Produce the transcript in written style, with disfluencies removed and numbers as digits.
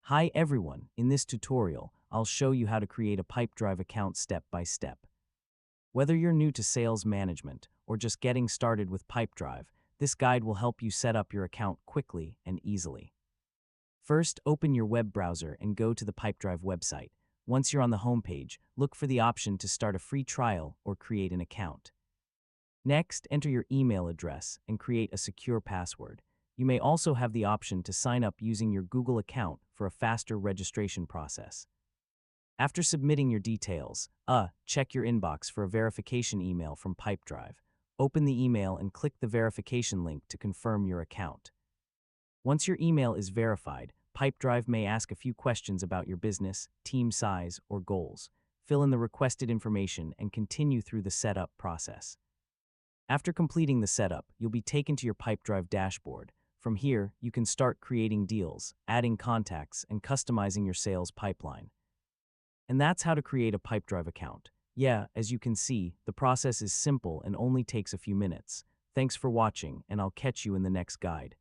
Hi everyone, in this tutorial, I'll show you how to create a Pipedrive account step by step. Whether you're new to sales management or just getting started with Pipedrive, this guide will help you set up your account quickly and easily. First, open your web browser and go to the Pipedrive website. Once you're on the homepage, look for the option to start a free trial or create an account. Next, enter your email address and create a secure password. You may also have the option to sign up using your Google account for a faster registration process. After submitting your details, check your inbox for a verification email from Pipedrive. Open the email and click the verification link to confirm your account. Once your email is verified, Pipedrive may ask a few questions about your business, team size, or goals. Fill in the requested information and continue through the setup process. After completing the setup, you'll be taken to your Pipedrive dashboard. From here, you can start creating deals, adding contacts, and customizing your sales pipeline. And that's how to create a Pipedrive account. Yeah, as you can see, the process is simple and only takes a few minutes. Thanks for watching, and I'll catch you in the next guide.